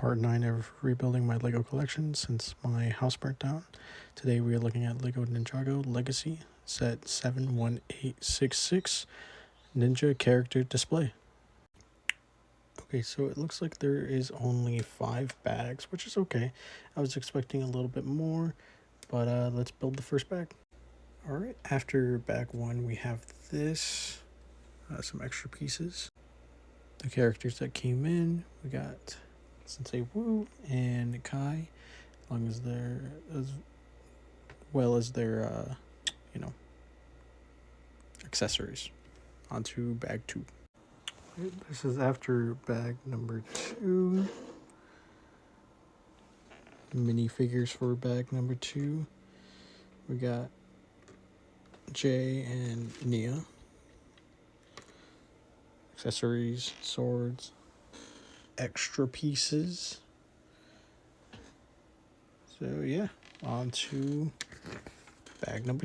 part 9 of rebuilding my LEGO collection since my house burnt down. Today we are looking at LEGO Ninjago Legacy Set 71866 Ninja Character Display. Okay, so it looks like there is only 5 bags, which is okay. I was expecting a little bit more, but let's build the first bag. Alright, after bag 1 we have this, some extra pieces. The characters that came in, we got Sensei Wu and Kai, as well as their accessories. Onto bag 2. This is after bag number 2. Minifigures for bag number 2. We got Jay and Nia. Accessories, swords, extra pieces. So yeah, on to bag number